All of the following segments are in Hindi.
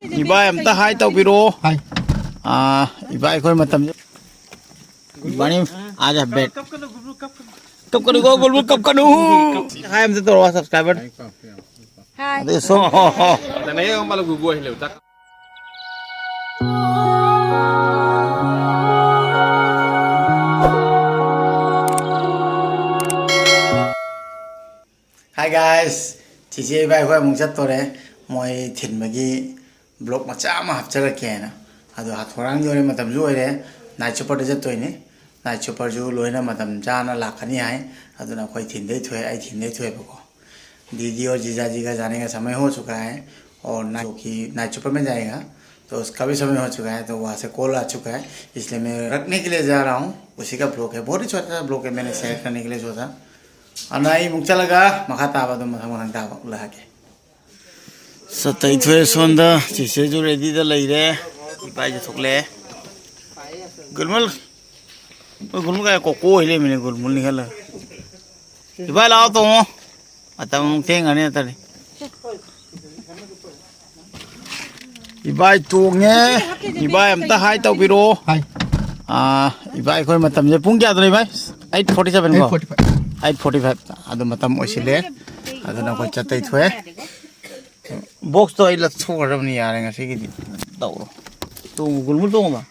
Iba amta hai tau biro. Hai. Iba koi matam. Iba ni aja bet. Kap kanu go gol kap kanu. Hai amta to subscriber. Hai. Ade so. Tanay yung malagugo hilaw tak. Hi guys. Cici iba koi mungchat tore. Moi thin bagi blog macha ma hapchara kena. Ado hathorang jore matam jo ire. Night super de jatoi ni. Night super jo loina matam jana lakhani hai. Ado na koi thin dei thoi ai thin dei thoi bako. दीदी और जीजा जी का जाने का समय हो चुका है और नाइट सुपर में जाएगा तो उसका भी समय हो चुका है तो वहाँ से कॉल आ चुका है इसलिए मैं रखने के लिए जा रहा हूँ उसी का ब्लॉग है बहुत ही छोटा सा ब्लॉग है मैंने शेयर करने के लिए सोचा और ना ही मुक्चा लगा मखा ताबा तो मखा ताबा लगा के सत्ताई थोड़े सोंदा चीज़ें जो रेडी तो लग रहे इपाई जो थोकले गुलमल गुलमल का कोको हिले मैंने गुलमल निकला इपाई लाओ तो atau mungkin ini tadi. Ibai tuangnya, ibai amta hai tau biro. Hai. Ibai koi matam je pung kya tu ibai? 8:47 ko. 8:45. Ado matam osile. Ado na koi chatai thue. Box to ila thok ram ni yaar ngasi ki tau. Tu gulmul tu ma.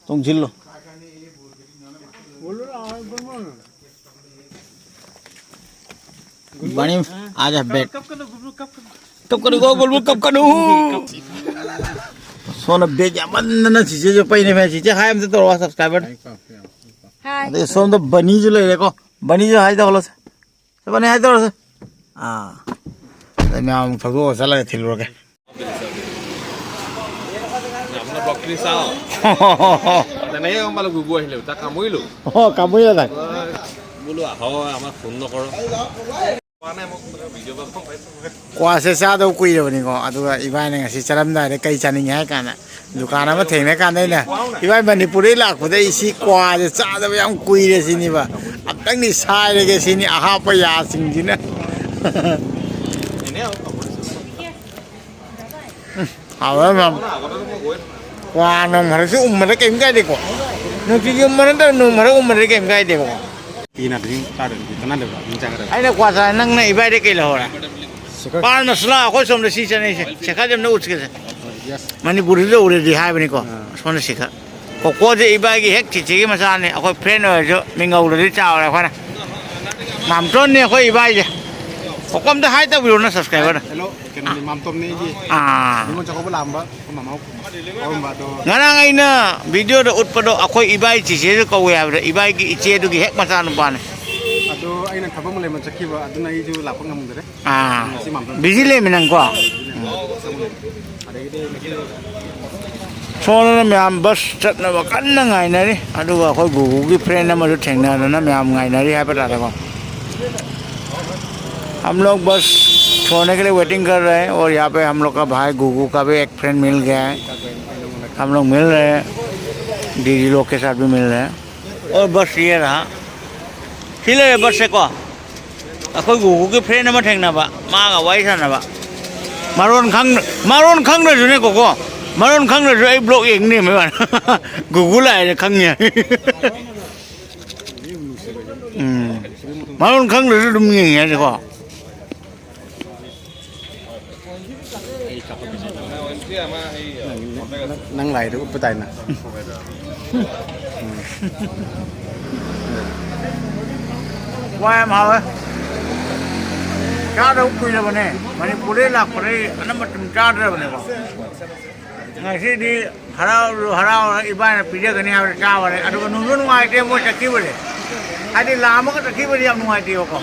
Tung jillo. Bani aja bet. Kap kanu go gol kap kanu. Sona beja mana चीजें जो पहले में चीजें हाय हमसे तो रोवा सब्सक्राइबर. Hai. अरे सोन तो बनी जो ले देखो बनी जो हाय तो बोलो से. तो बनी हाय तो बोलो से. तो मैं हम फगो साला थिल रोके. Namna blog ni sao. Tanay yung malagugo hilaw tak kamu ilu. Oh kamu ya tak. Bulu ako ama phone no koro. Kwa se sa do kui do ni ko adu ibai ne ngasi charam da re kai chani ngai kana dukan ma theng ne kan dai na ibai manipuri lak phu dai si kwa je cha da yam kui re sini ba atang ni sai re ge sini aha pa ya sing ji na awa mam kwa no mar su umma re kem kai de ko no ti yum mar da no mar umma re kem kai de ko Ina ding tarin kita nade ba minta kada. ai na kwa sa nang na ibai de kai la hora par masla ko som de si chane se sekha jam na uch ke se Manipuri lo ure di hai bani ko sona sikha ko ko je ibai gi hek chi chi ma sa ne akoi friend ho jo minga ure di chao la khana mam ton ne ko ibai je ko kom da hai ta video na subscriber Hello, kenal mam tom ni ji. Ni mo chako lam ba ko mamau. Ko ba do. ngana ngai na video do ut pado akoi ibai chi chi ko ya ibai gi iche do gi hek ma sa no ba ne Ado ay nang thaba mo le man chaki ba ado na i ju lapang ngam dere. busy le minang ko सोना मैम बस चटना कन्ना गाइनरी अदुगा अखोय गुगु की फ्रेंड अमा जो थेंगना मैम गाइनरी है पता था हम लोग बस सोने के लिए वेटिंग कर रहे हैं और यहाँ पे हम लोग का भाई गुगु का भी एक फ्रेंड मिल गया है हम लोग मिल रहे हैं दीदी लोग के साथ भी मिल रहे हैं और बस ये रहा हिले बस से को अखोय गुगु की फ्रेंड अमा थेंगना बा मा गा वाई साना बा मारोन खंग न जुने को Maron khang na ai blog ing ni mai ban Google ai khang nya Maron khang na dum ngi nya de ko Nang lai do upatai na. Qua em hả cha đâu quy là bên này Manipuri lạc bên đây nó mà chùm cha ra bên này ko ngày xưa đi harau ibai na pija kani ha cha wa adu ko nunu ngai te mo chaki bole adi lama ko chaki bole am ngai te ko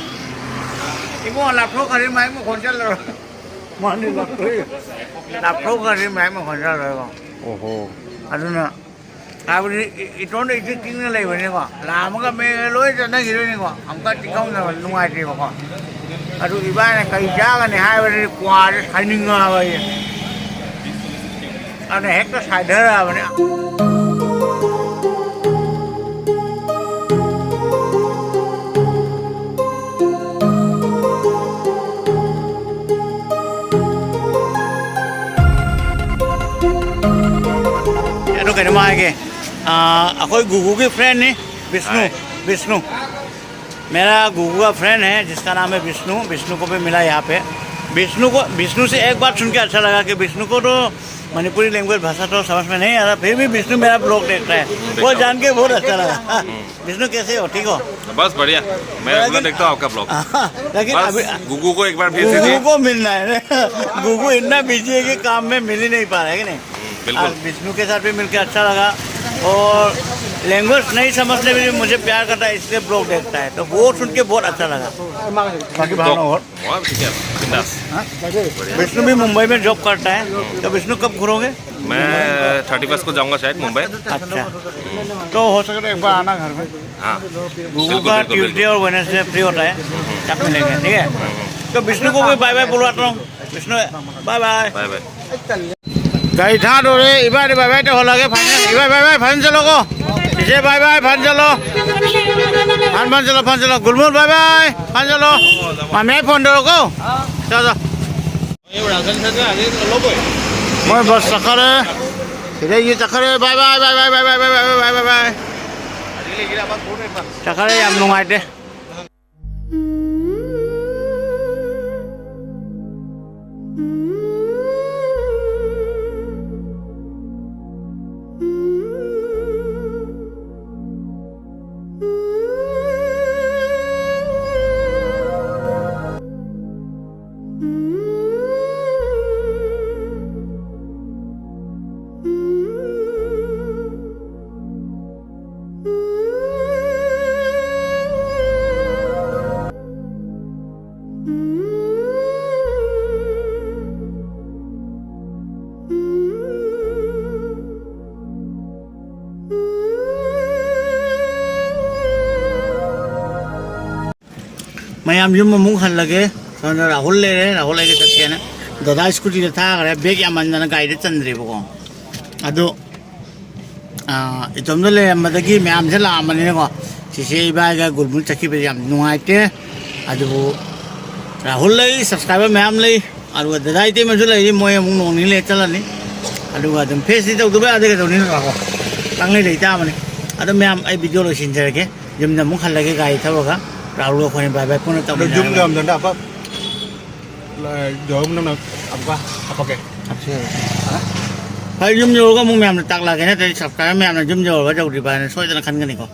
ibo la pro kari mai mo khon chal ro mani la pro kari mai mo khon chal ro Oho. adu na abri iton de king na lai bane ko lama ka me loi cha na gi ni ko am ka tikong na ngai te ko adu ibai na kai ja ga ni hai bane kwa hai ning nga ba ye anh này hết nó xài đỡ ra mà nè कहीं है कि अकोई गुगू के फ्रेंड ने विष्णु विष्णु मेरा गुगू का फ्रेंड है जिसका नाम है विष्णु विष्णु को भी मिला यहाँ पे विष्णु से एक बात सुन के अच्छा लगा कि विष्णु को तो मणिपुरी लैंग्वेज भाषा तो समझ में नहीं आ रहा फिर भी विष्णु मेरा ब्लॉग देखता है वो जान के बहुत अच्छा लगा विष्णु कैसे हो ठीक हो बस बढ़िया मैं अपना देखता हूँ आपका ब्लॉग लेकिन अभी गुगू को एक बार भेज गुगू दीजिए को मिलना है गुगू इतना बिजी है कि काम में मिल ही नहीं पा रहा है कि नहीं बिल्कुल विष्णु के साथ भी मिलकर अच्छा लगा और लैंग्वेज नहीं समझने में भी मुझे प्यार करता है इसलिए ब्लॉग देखता है तो वो सुन के बहुत अच्छा लगा बाकी भावना और ठीक है बिंदास विष्णु भी मुंबई में जॉब करता है तो विष्णु कब घूरोगे मैं 31 को जाऊंगा शायद मुंबई अच्छा तो हो सके तो एक बार आना घर में हाँ गूगल का ट्यूसडे और वेडनेसडे फ्री होता है तब मिलेंगे ठीक है तो विष्णु को भी बाय बाय बुलवाता हूँ Vishnu bye bye bye bye गाड़ी था तो रे इबार बाय बाय तो हो लगे फाइनल इबार बाय बाय फाइनल चलो को इसे बाय बाय फाइनल चलो फान चलो गुलमुल बाय बाय फाइनल चलो मामे फोन दो को चलो मैं बस सखरे इधर ये सखरे bye bye bye bye bye bye bye bye bye bye सखरे हम नुंगाई दे मैं हम यूं मुंह खन लगे तो राहुल लेके चलते हैं दादा स्कूटी से था अगर बैग या मंजन गाइड चंद्री को अदो इतम ले मदगी मैं हम चला मने को सिसे इबागा गुलमुल चकी पे हम नुआइते अदो राहुल ले सब्सक्राइबर मैं हम ले और दादा इते में जो ले मोय मुंग नोनी ले चलनी अदो अदम फेस नहीं तो दुबे आधे के तो नहीं रखो तंगले देता मने अदो मैं हम आई वीडियो लो सिंजर के जब न मुंह खन लगे गाइड था होगा राहुल को खोने बाय बाय पुनः तब जुम जम जंडा apa jom nang apa ke भाई जुम जोड़ का मुंह में हमने ताक लगे ना तेरी सब्सक्राइबर में हमने जुम जोड़ का जो डिब्बा ने सोच ना खन करने को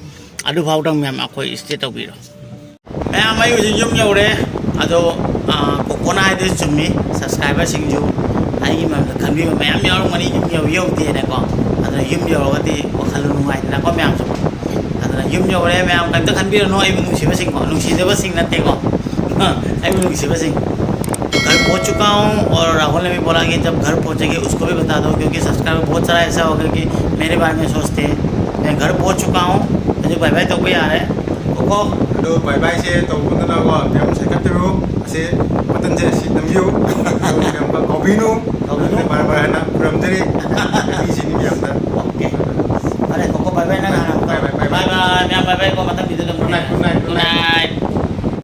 आलू भाव तंग में हम आपको इससे तो भी मैं हमारी उसी जुम जोड़े आदो कोना है तो जुम में सब्सक्राइबर सिंजू आई में खन भी मैं हम यार मनी जुम जोड़ ये होती है ना को आदो जुम जोड़ का ती वो खालू नुआई ना को मैं हम सब यूम जोड़े मैं हम कहीं तो खन भी नो आई नुसीबा सिंह को नुसीबा सिंह नते को आई नुसीबा सिंह घर पहुंच चुका हूं और राहुल ने भी बोला कि जब घर पहुंचेंगे उसको भी बता दो क्योंकि सब्सक्राइबर बहुत सारा ऐसा होगा कि मेरे बारे में सोचते हैं मैं घर पहुंच चुका हूं मुझे बाय बाय तो कोई आ रहा है cocoa do bye bye se to kun na wa pem se katru se patan je si nam yu pem ba kobinu bar bar na pram dere ni si ni yam ta okay अरे कोको बाय बाय ना बाय बाय मैं बाय बाय को मतलब